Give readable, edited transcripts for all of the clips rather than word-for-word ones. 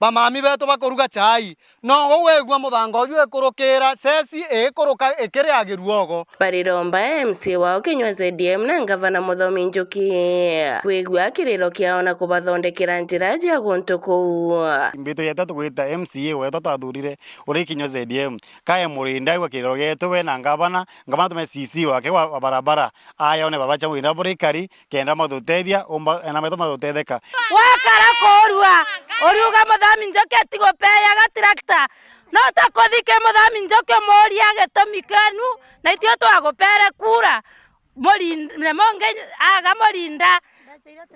bamami beto bakoruga chai no gogwegwa muthango uyu ekurukira sesi ikuruka ikiri agiruogo bariromba MC wao Kinyua ZDM na ngavana Muthomi Njuki kwigua kiriro kiao na kubathondekera njira cia guntu kuu mbito yeta tugwita MCA weto twathurire uri Kinyua ZDM kae murinda gwa kiriro getu we na ngavana tume CC wake wa barabara aya one babacha wina burikari kenda mathutethia na meto mathutetheka wakara korua oriuga Muthomi Njuki atigopeya ga tractor no takuthike Muthomi Njuki moria gitumi kenu na itio twagupere kura murinda monge aga murinda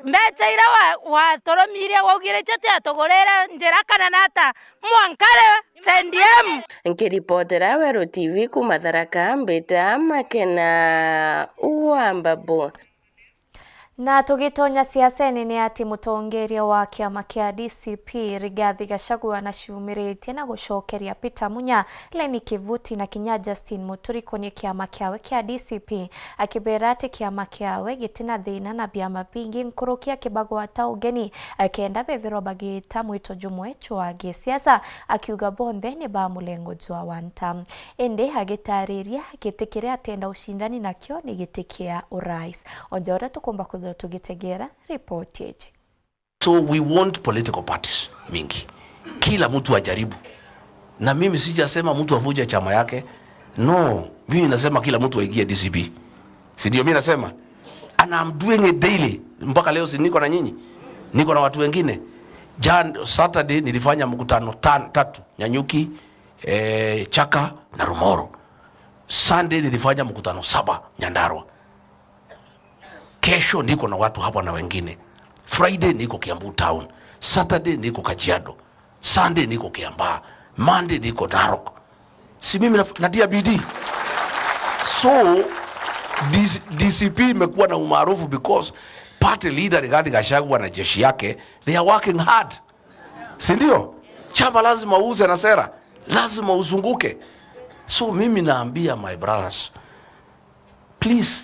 mbechaira wa toromirie wogire chete atogorera njira kana nata mwankare ZDM nkiripotera Wero TV kuma Tharaka Mbita Makena Uambabo. Na tugitonya siaseni ni ati mutongeria wa kiama kia DCP Rigathi Gachagua na ciumiritie na gucokeria Peter Munya Leni Kivuti na Kinya Justin Muturi kwenye kiama kiawe kia DCP akibera ati kiama kiawe gitina thina na biama bingi nkurukia kibago ata ugeni akienda bethiro bagita mwito jumwe chwa gisiasa akiuga bonthe ni ba mulengo jwa wanta ende agitariria gitikire atenda ushindani na kio ni gitikia urais onjora tukumba tugitegera report yeje. So we want political parties mingi. Kila mtu ajaribu. Na mimi sijasema mtu avuje chama yake. No, mimi nasema kila mtu aingie DCP. Si ndio mimi nasema? And I'm doing it daily. Mpaka leo si niko na nyinyi. Niko na watu wengine. Saturday nilifanya mkutano 3 Nyanyuki, Chaka na Rumoro. Sunday nilifanya mkutano 7 Nyandarua. Kesho niko na watu hapa na wengine. Friday niko Kiambu town. Saturday niko Kajiado. Sunday niko Kiambaa. Monday niko Narok. Si mimi natia bidii. So DCP imekuwa na umaarufu because party leader Rigathi Gachagua na jeshi yake they are working hard. Si ndio? Chama lazima uuze na sera. Lazima uzunguke. So mimi naambia my brothers, please,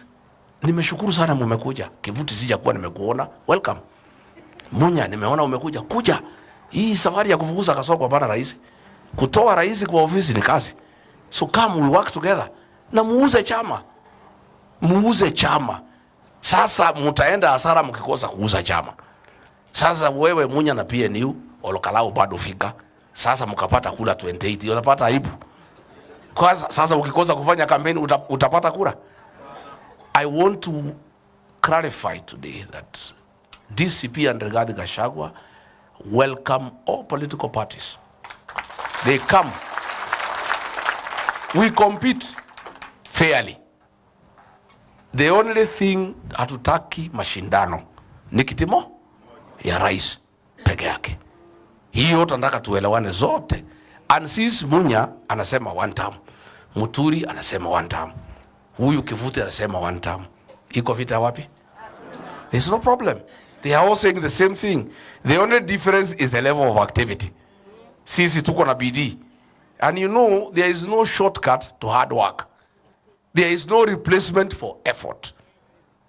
nimeshukuru sana mmekuja. Kivuti sija kuwa nimekuona. Welcome. Munya nimeona umekuja. Kuja. Hii safari ya kufukuza Kasongo bana rais. Kutoa rais kwa ofisi ni kazi. So come we work together. Na muuze chama. Muuze chama. Sasa mtaenda hasara mkikosa kuuza chama. Sasa wewe Munya na PNU Olokalao bado fika. Sasa mkapata kula 28. Unapata aibu. Kwa sasa ukikosa kufanya kampeni utapata kura. I want to clarify today that DCP and Rigathi Gachagua welcome all political parties. They come. We compete fairly. The only thing hatutaki mashindano ni kitimo ya rais peke yake. Hiyo tunataka tuelewane zote. And since Munya anasema one term, Muturi anasema one term, huyu Kivuti anasema one term. Iko vita wapi? There's no problem. They are all saying the same thing. The only difference is the level of activity. Sisi tuko na bidii. And you know, there is no shortcut to hard work. There is no replacement for effort.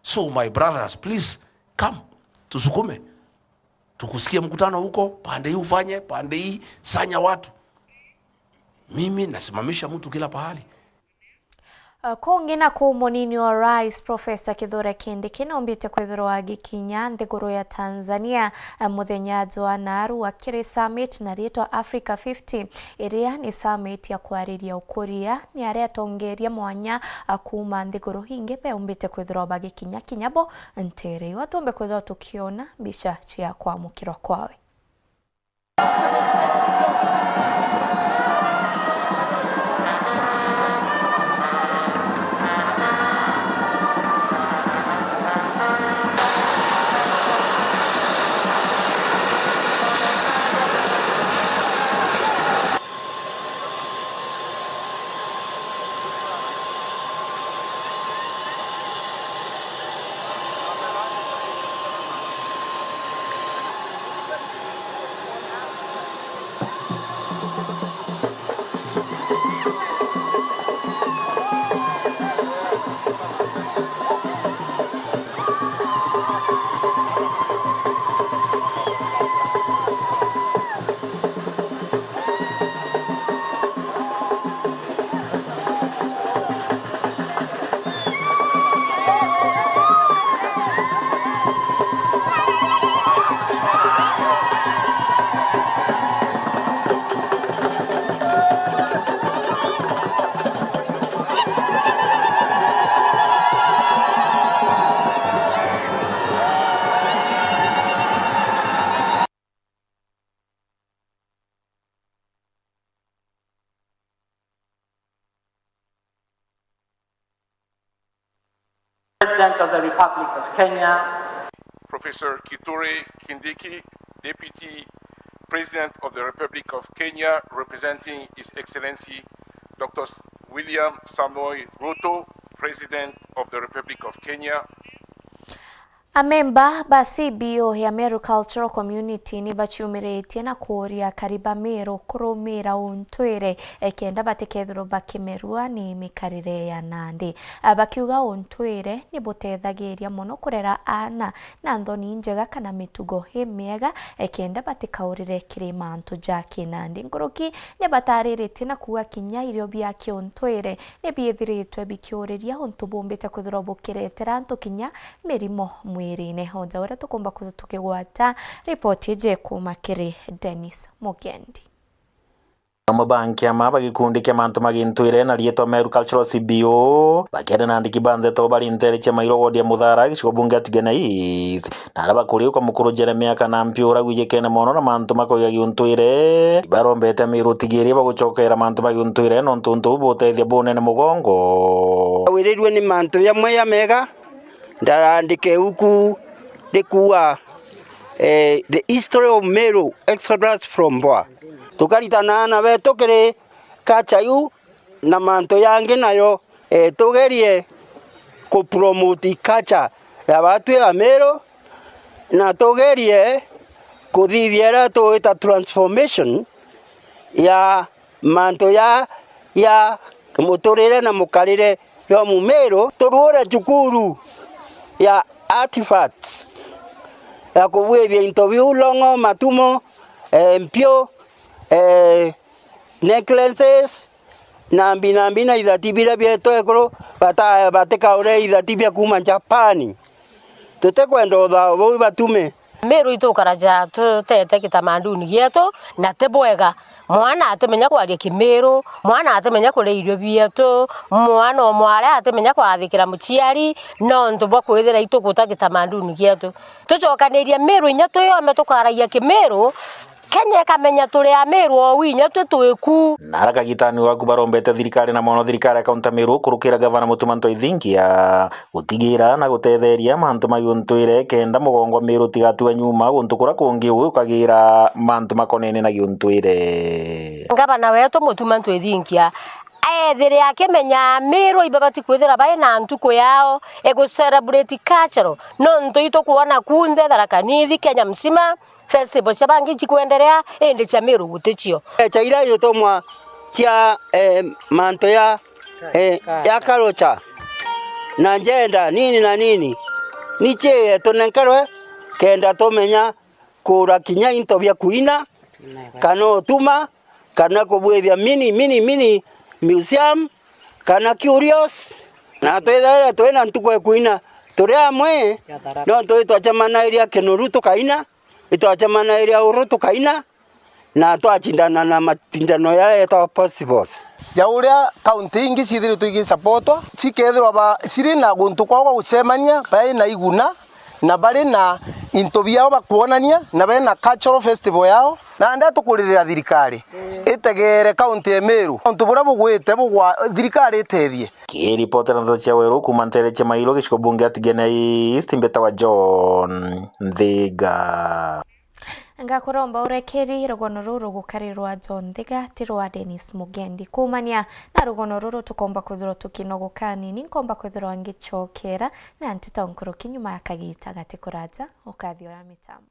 So my brothers, please come. Tusukume. Tukusikie mkutano huko, pande hii ufanye, pande hii sanya watu. Mimi nasimamisha mtu kila pahali. Kongina ku munini wa rais Professor Kithure Kindiki nombite kwithirwa gikinya nthiguru ya Tanzania muthenya Joanaru wa kiri summit na rito Africa 50 iria ni summit ya kwariria ukuria ni aria tongeria mwanya kuma nthiguru hingi pe umbite kwithirwa bagikinya kinyabo ntere watumbe kwithirwa tukiona bisha cia kwamukirwa kwawe. President of the Republic of Kenya, Professor Kithure Kindiki, Deputy President of the Republic of Kenya, representing His Excellency Dr. William Samoei Ruto, President of the Republic of Kenya. Amemba ba CBO ya Meru Cultural Community ni baciumiretie na kuria kariba Meru kurumira untwire ekenda batekethiro bakimerua ni mikarire ya Nandi. Bakiuga untwire ni butethagiria muno kurera ana na nthoni njega kana mitugo himiega ekenda batikaurire kirima ntu jaki Nandi. Nguruki ni batariritie na kuga kinya irio bya untwire ni biethiritwe bikiuriria untu bombete kuthiro bukiretera ntu kinya mirimo mwirine honza ora tukumba kutukigwata ripoti je kumakiri Dennis Mugendi. Amabanki ama bagikundi kya mantu magintwire na rieto Meru Cultural CBO bakere na ndiki bande to bari intere che mairo wodi ya Muthara giciko bunge atigena East na araba kuri kwa mukuru Jeremia kana mpiura gwijekena mono na mantu makoya giuntwire barombete Meru tigiri baguchokera mantu magintwire no ntuntu botethia bonene mugongo wirirwe ni mantu yamwe ya mega ndarandike huku dekuwa the history of Meru Exodus from Boa tukaritana na we tukiri kachayu na manto yange nayo tugerie ku promote culture ya batu ya Meru na tugerie kuthithiera tuita transformation ya manto ya muturire na mukarire ya Meru turuore cukuru ya artifacts ya kubwithia interview longo matumo mpio necklaces na mbina ithatibira byeto ekoro bateka ore ithatibia kuma Japan tutekwenda utha bo batume Meru itukaraja tutete kitamanduni gietu na tebwega mwana atemenya kwaria Kimeru mwana atemenya kule irio bietu mwana omwale atemenya kwathikira muciari no ntubwa kwithira itukuta kitamanduni gietu tucokaniria Meru inya tuyome tukaragia Kimeru Kenya kamenya tuli a Meru o winya tutwiku naraka gitani waku barombete thirikari na mono thirikari akaunta Meru kurukira gavana Mutumanto Ithinkia gutigira na gutetheria mantu magiuntwire kenda mugongo Meru tigatue nyuma guntukura kungi ukagira mantu makonene na giuntwire gavana wetu Mutumanto Ithinkia aethire akimenya Meru ibabati kwithira bai na ntuko yao ego celebrate culture no ntoito kuona kunde tharakanithi Kenya msima festival chabangi chikuendelea ende cha Meru gutechio chaira yotomwa cha manto ya karocha na njenda nini na nini niche tonenkarwe kenda tomenya kura kinya into bya kuina kana tuma kana kubwethia mini museum kana curious na twethaira twena ntuko kuina turi amwe no twitwachamana iria Kenoru tukaina itwachamana iria Uru tukaina na twachindana na matindano ya eta possibles ya uria kaunti ingi cithiri tuigi support cikethirwa ba ciri na guntu kwa gucemania bai na iguna na bari na into biao bakuonania na bai na cultural festival yao na nda tukuririra thirikari itegere kaunti ya Meru untu bura bugwite bugwa thirikari itethie ki reporter ndo cha Weru kumantere cha mailo giciko bunge atigena East mbeta wa John Thiga ngakuromba urekeri rugono ruru gukarirwa John Thiga tirwa Dennis Mugendi kumania na rugono ruru tukomba kwithirwa tukinogokani ni nkomba kwithirwa ngichokera na ntita nkuruki nyuma ya kagita gati kuraja ukathiora mitambo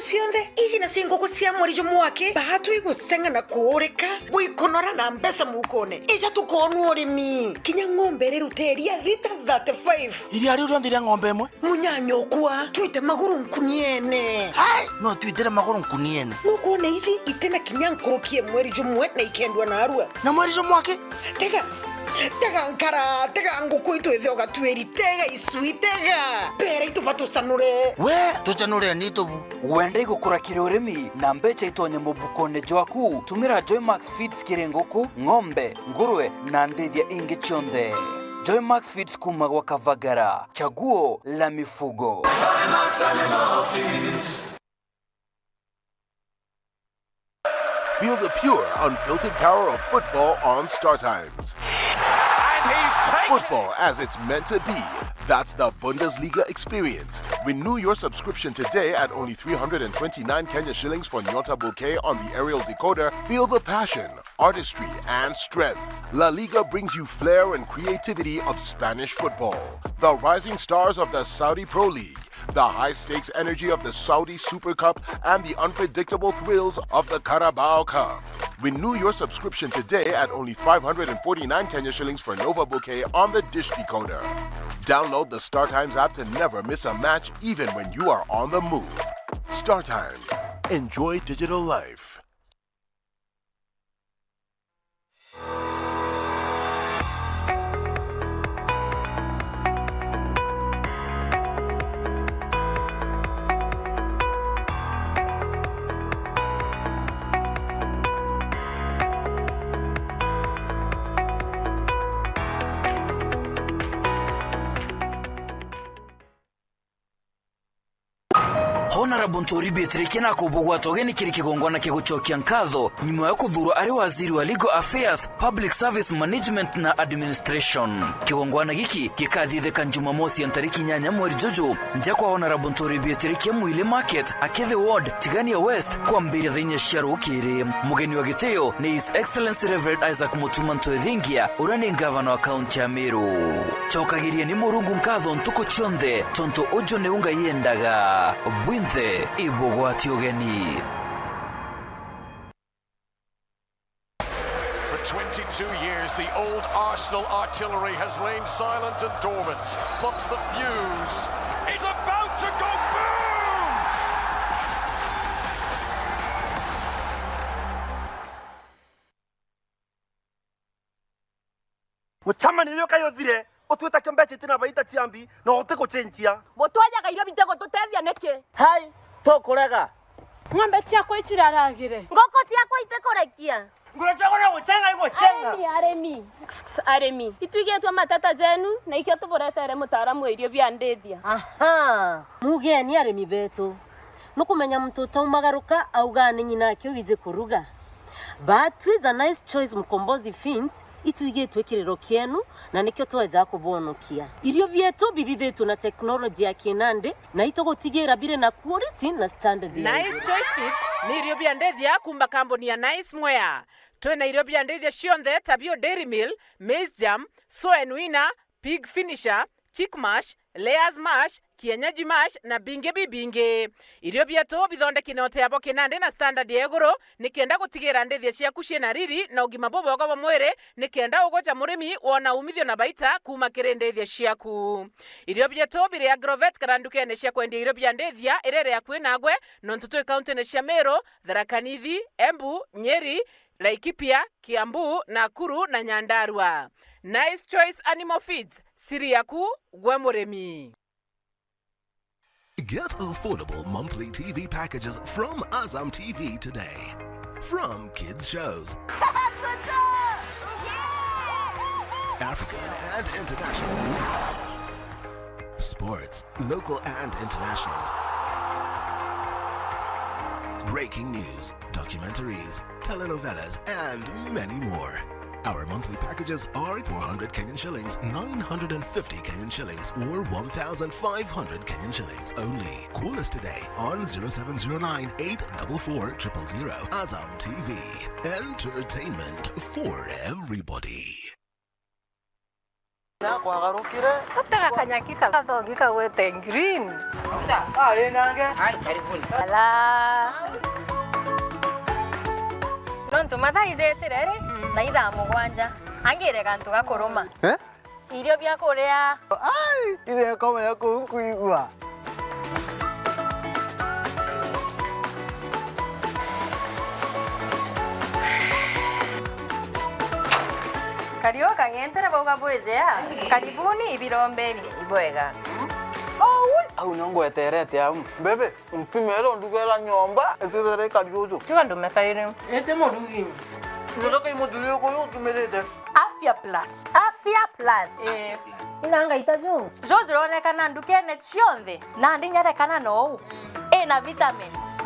cionthe ici na cinguku cia mwarijo mwake bahatu iguseng'ana kuurika buikonora na mbesa mukone ija tukonu urimi kinya ng'ombe riruteria rita 35 iria riu rionthire ng'ombe imwe munyanyokwa twite maguru nkuniene hai no twitire maguru nkuniene nukuona ici itena kinya nkurukie mwarijo mwe na ikendwa na arua na mwarijo mwake tega nkara tega nguku itwethe ogatweri tega isui tega pera itubatucanure we tucanure ni tubu wende gukura kirurimi na mbecha itonye mubukone jwaku tumira Joymax Feeds kirenguku ng'ombe ngurwe na ndithia ingi chionde Joymax Feeds kuma kwa Kavagara chaguo la mifugo. Feel the pure, unfiltered power of football on Star Times. And he's taken Football as it's meant to be. That's the Bundesliga experience. Renew your subscription today at only 329 Kenya shillings for Nyota Bouquet on the aerial decoder. Feel the passion, artistry, and strength. La Liga brings you flair and creativity of Spanish football. The rising stars of the Saudi Pro League, the high-stakes energy of the Saudi Super Cup, and the unpredictable thrills of the Carabao Cup. Renew your subscription today at only 549 Kenya shillings for Nova Bouquet on the Dish Decoder. Download the Star Times app to never miss a match, even when you are on the move. Star Times. Enjoy digital life. Honorable Ntori Beatrice na kubugwa togeni kiri kigongona kiguchokia nkatho nyuma ya kuthurwa ari waziri wa Legal Affairs, Public Service Management na Administration. Kigongwana giki gikathitheka Jumamosi ya tariki 8 mweri Juju nja kwa Honorable Ntori Beatrice Mwile Market Akethe Ward Tigania West kwa mbiri thinya sharukiri. Mugeni wa giteo ni His Excellency Reverend Isaac Mutuma Ntwethingia urani governor wa county ya Meru. Chokagiria ni murungu nkatho ntuko chionthe tonto ojo ne unga yendaga Bwinthe ibogwati ogeni. For 22 years, the old Arsenal artillery has lain silent and dormant, but the fuse is about to go boom! Mutamani yoka yothire otweta kembeche tina baita tiambi no oteko chenjia Botwaja gairo bitego tutethia neke. hai tokorega Ng'ombe ciakwa itiraragire. Ngoko ciakwa itekorekia. Ngorochagwo na guchenga iguchenga. Aremi. Ituigetwa matata zenu na ikio tuboretere mutaaramu wa irio bia ndethia. Aha. Mugeni aremi betu. Nukumenya mtoto umagaruka auga ni nyina kyo wize kuruga. But with a nice choice mkombozi fins ituigetwe kirero kienu na nikyo tweza kubonokia. Irio bietu bithithetwo na technology ya kinande na itogotigira bire na quality na standard. Nice choice fits ni irio bia ndethia kumba kamboni ya Nice Mwea. Twena irio bia ndethia cionthe tabio Dairy Mill, Maize Jam, Soy and Winner, Pig Finisher, Chick Mash, Layers Mash, Kienyeji Mash na binge bibinge. Irio bietu bithondeki note abo kinande na standard ya iguru nikenda gutigira ndethia ciaku ciena riri na ugima bobo wa mwire nikenda ugocha murimi wona umithio na baita kuma kiri ndethia ciaku. Irio bietu biri Agrovet karandukene cia kwendia irio bia ndethia irere ya kwinagwe nontutu county ne cia Meru, Tharaka Nithi, Embu, Nyeri, Laikipia, Kiambu, Nakuru na Nyandarua. Nice Choice Animal Feeds, siri yaku gwe murimi. Get affordable monthly TV packages from Azam TV today. From kids shows, African and international movies, sports, local and international, breaking news, documentaries, telenovelas, and many more. Our monthly packages are 400 Kenyan shillings, 950 Kenyan shillings, or 1,500 Kenyan shillings only. Call us today on 0709 844 000. Azam TV. Entertainment for everybody. Utaka kanyakika kathongika wete green. Ala. Nontu mathaizetirere na itha mugwanja angire kantu gakuruma irio bia kuria ithe koma ya kuigua Kario kang'entere bauga bwezea karibuni ibirombeni ibwega au nongweterete au bebe mpimero ndugela nyomba etere kariozo Chua ndume kaire ete modugi ndoka imodugi ko yotumerete Afya Plus inanga itazo zozironekana ndukene cionthe na ndinyareka no ina vitamins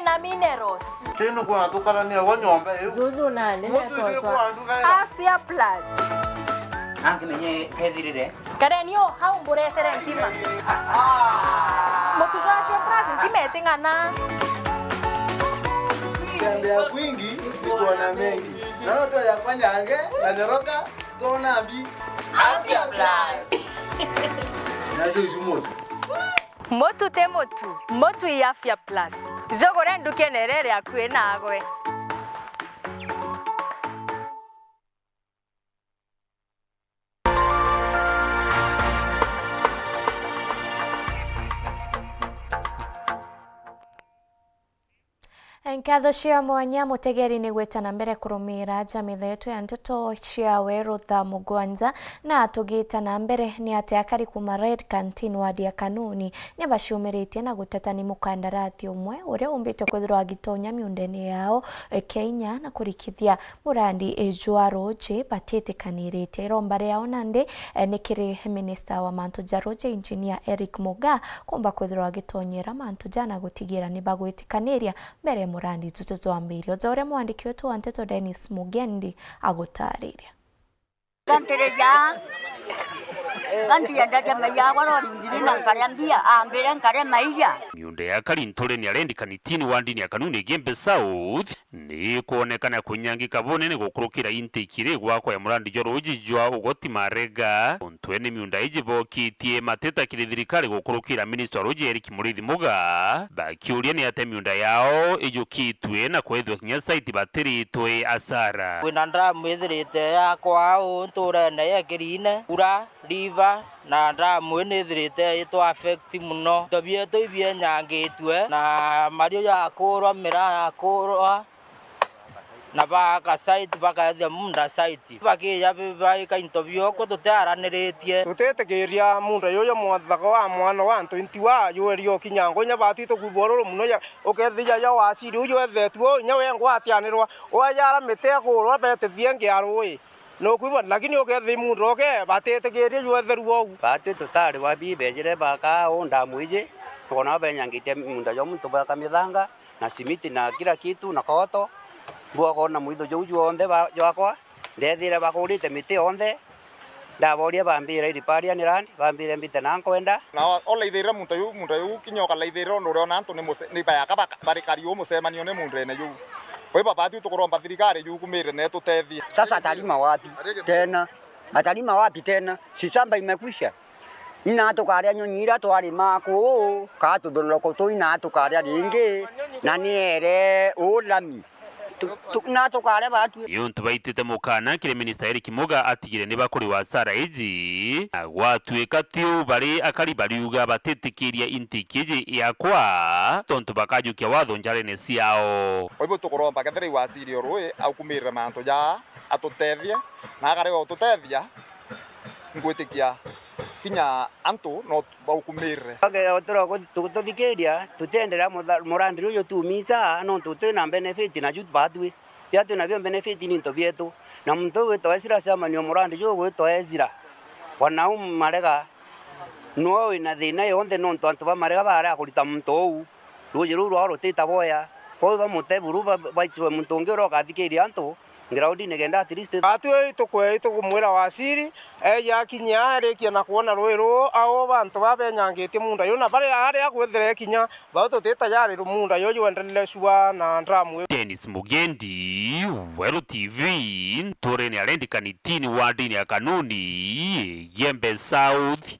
na minerals. Tino kwa tukarania wanyombe. Zuzu nani natoswa. Afya Plus. Anki nenye kethirire. Karenio hau mburetere ntima. Mutuzo Afya Plus ntima etingana. Tembea kwingi nikuona mengi. Naona tu ya kwanyange na nyoroka tona bi Afya Plus. Nacho ijumoto. Motu te motu. Motu ya Afya Plus. Jogore nduke nerere akwe nagwe. Nkatho cia mwanya mutegeri ni gwetana mbere kurumira jamitha yetu ya ndeto cia weru tha mugwanja na tugitana mbere ni ate akari kuma Red Canteen wadi ya Kanuni ni bashumiritie na gutetani mukandarathi umwe uria umbite kwithirwa agitonya miundeni yao Kenya na kurikithia murandi Ejwa Roje batetikanirite rombare yao nande nikiri minister wa mantu ja Roje engineer Eric Muga kumba kwithirwa agitonyera mantu jana gutigira ni bagwitikaniria mbere murandi tutuzwambirio zaure mwandiki wetu wa Nteto Dennis Mugendi agutariria Kantereja Kantia ndaje maya waro ringiri na nkariambia ambere nkare maiya miunde ya Karintore ni arendikanitini wandini ya Kanuni Gembe South ni kuonekana kunyangika bonene gukurukira intikire gwako ya murandi Jwa Roje jwa ugoti marega ontwene miunda ijibokitie mateta kirithirikari gukurukira minister Roje Eric Murithi Muga bakiuria ni ate miunda yao ijukitwe na kwethwe kinya site batiritwe asara Winandra mwithirite yakwa nturene yekirine ura river na ndamu nithirite ito affect muno tobie to ibie nyangitwe na mario yakurwa mira yakurwa na baka site baka thia munda site bakiya baika interview ko tutaraniritie tutetegeria munda yoyo mwathaga wa mwana wa 20 wa yorio kinyango nya batito kubororo muno ya ukethia ya wasiri uyo ethetwo nya wengwa atianirwa oyara mitego bete thienge arui no kuiba lakini ukethi mundu oke batetegeria yo etheru ogu bate tutari wa bibejire baka onda mwije kona benyangite munda yo muntu baka mithanga na simiti na kila kitu na koto bua kona mwitho joju onde ba yakwa ndethire bakurite miti onde ndaboria bambira iriparia ni rand bambire mbite na nkwenda na oleithira muntu yu kinyoka leithira no rona antu ni bayaka bari kariu musemanio ne mundu ene yu Wewe baba tu tukuromba thirikari yu kumire na tutethie. Sasa atalima wapi tena? Atalima wapi tena? Si shamba imekwisha. Ina tukaria nyonyira twarima ko ka tudoroko to ina tukaria ringi na niere ulami. Na tukaria batu. Yontu baitete mukana kire minister Eric Muga atigire ne bakuri wa sara iji agwatweka tiu bari akari bariuga batetikiria intikije yakwa tontu bakajukia watho njarene ciao oibo tukuromba kethire wasiri orwe au kumira manto ja atutethie na akare otutethia ngwitikia kinya antu no baukumire otro tuthikiria tutendera murandi uyo tumisa no tutena benefit na jut badwe ya tuna benefit ni nto bietu na muntu wetu esira sama ni murandi yo wetu esira wanau marega no ina thina yonde no nto ba marega bara kulita muntu ou ruji ruru aro tita boya ko ba muteburu ba chwe muntu ngero kathikiria antu Ngraudi negenda at least atu tukwe tukumwira wasiri ya kinya rekia na kuona rwero ao bantu babenyangite munda yo na bare are agwethere kinya bauto teta yari munda yo yuendelele shwa na ndramwe Dennis Mugendi Weru TV Ntoreni arendikanitini wandini ya Kanuni Gembe South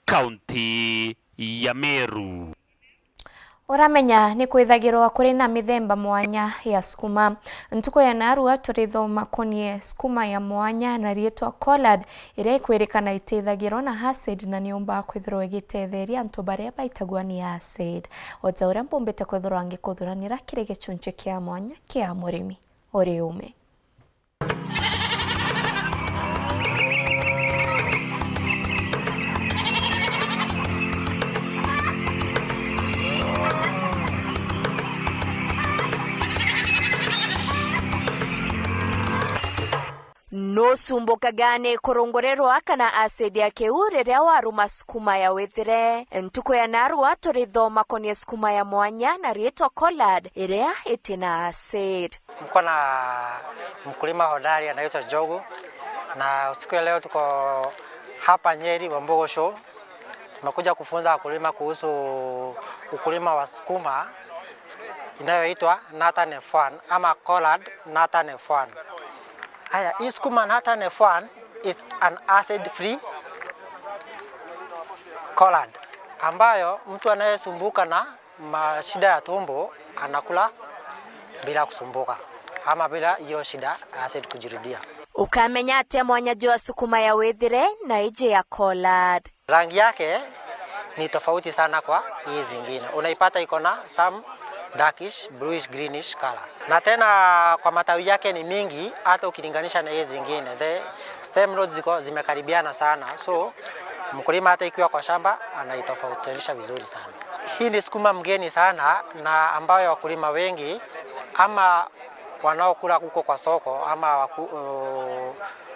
County ya Meru Uramenya ni kwithagirwa kuri na mithemba mwanya ya skuma ntuko ya narua turithoma konie skuma ya mwanya na rietwa collard ire kwirikana itithagirwa na acid na niumba kwithirwa gitetheria antu baria baitagwa ni acid otaura mbombete kwithirwa angikuthuranira kire gicunche kia mwanya kia murimi ori ume no usumbuka gani kurungurerwa kana acid ya kiu riria waruma sukuma ya withire. Ntuko ya narua turithoma konie sukuma ya mwanya na rietwa collard iria itina acid. Mko na mkulima hodari anaitwa Jogo, na siku ya leo tuko hapa Nyeri Wambogo Show. Tumekuja kufunza wakulima kuhusu ukulima wa sukuma inayoitwa Nathan F1 ama collard Nathan F1. Haya, hii sukuma Nathan F1 it's an acid free collard ambayo mtu anayesumbuka na mashida ya tumbo anakula bila kusumbuka ama bila hiyo shida acid kujirudia. Ukamenya ate mwanyaji wa sukuma ya withire na ije ya collard? Rangi yake ni tofauti sana kwa hii zingine. Unaipata iko na some darkish, bluish, greenish color. Na tena kwa matawi yake ni mingi hata ukilinganisha na hizi zingine. The stem rods ziko zimekaribiana sana. So mkulima hata ikiwa kwa shamba anaitofautisha vizuri sana. Hii ni sukuma mgeni sana na ambayo wakulima wengi ama wanaokula huko kwa soko ama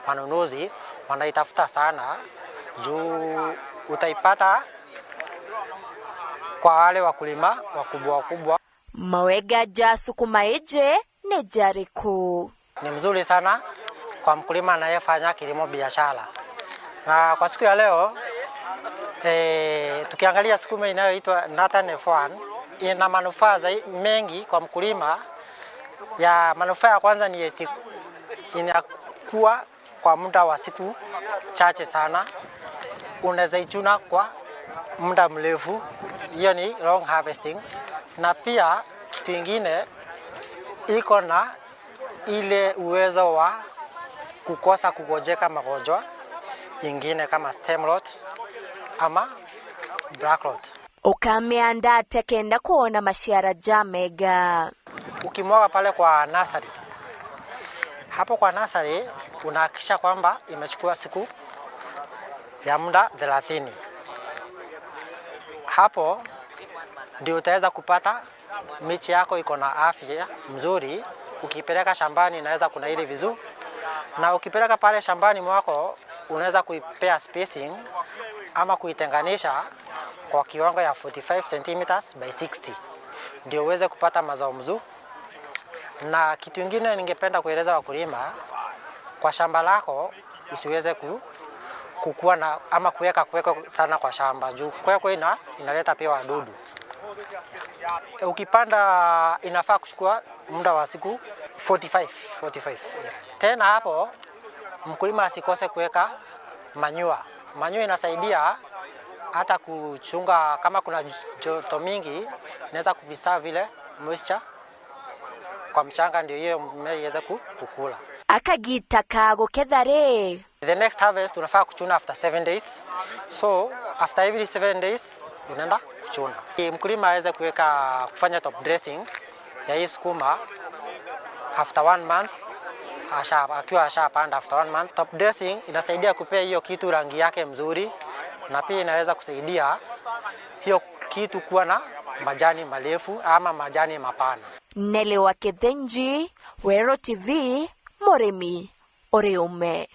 wanunuzi wanaitafuta sana juu utaipata kwa wale wakulima wakubwa. Mawega ja sukuma ije ne jariku. Ni mzuri sana kwa mkulima anayefanya kilimo biashara. Na kwa siku ya leo tukiangalia sukuma inayoitwa Nathan F1 ina manufaa mengi kwa mkulima. Ya manufaa ya kwanza ni inakuwa kwa muda wa siku chache sana. Unaweza ichuna kwa muda mrefu. Hiyo ni long harvesting. Na pia kitu kingine iko na ile uwezo wa kukosa kugojeka magonjwa ingine kama stem rot ama black rot. Ukameanda tekenda kuona mashiara jamega. Ukimwaga pale kwa nursery. Hapo kwa nursery unahakikisha kwamba imechukua siku ya muda 30. Hapo ndio utaweza kupata michi yako iko na afya mzuri. Ukipeleka shambani inaweza kunaili vizuri. Na ukipeleka pale shambani mwako unaweza kuipea spacing ama kuitenganisha kwa kiwango ya 45 cm by 60. Ndio uweze kupata mazao mzuri. Na kitu kingine ningependa kueleza wakulima, kwa shamba lako usiweze kukua na ama kuweka sana kwa shamba juu kweko inaleta pia wadudu. Ukipanda inafaa kuchukua muda wa siku 45. Tena hapo mkulima asikose kuweka manure. Manure inasaidia hata kuchunga kama kuna joto mingi, inaweza kubisa vile moisture kwa mchanga ndio hiyo mmea iweze kukula. Akagita kago kethare. The next harvest unafaa kuchuna after 7 days. So after every 7 days unaenda kuchuna. Mkulima aweze kufanya top dressing ya hii sukuma after 1 month. Akiwa ashapanda after 1 month. Top dressing inasaidia kupea hiyo kitu rangi yake mzuri na pia inaweza kusaidia hiyo kitu kuwa na majani marefu ama majani mapana. Nele wa Kethenji, Wero TV, Moremi, Oreume.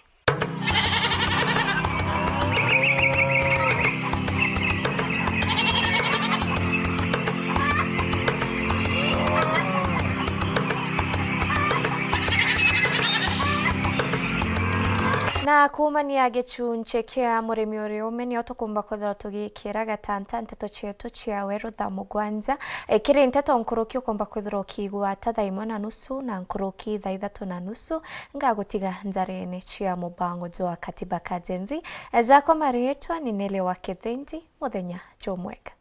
Na kumania gicunche kia Murimi Oreume ni otukumba kwithira tugikira gatanta nteto cietu cia Weru thaa mugwanja kiri nteto nkuruki ukumba kwithira ukigwata thaa 1:30 na nkuruki thaa 3:30 ngagutiga njarene cia mubango jwa katiba kajenzi zako marietwa ni Nele wa Kethenji muthenya jomwega.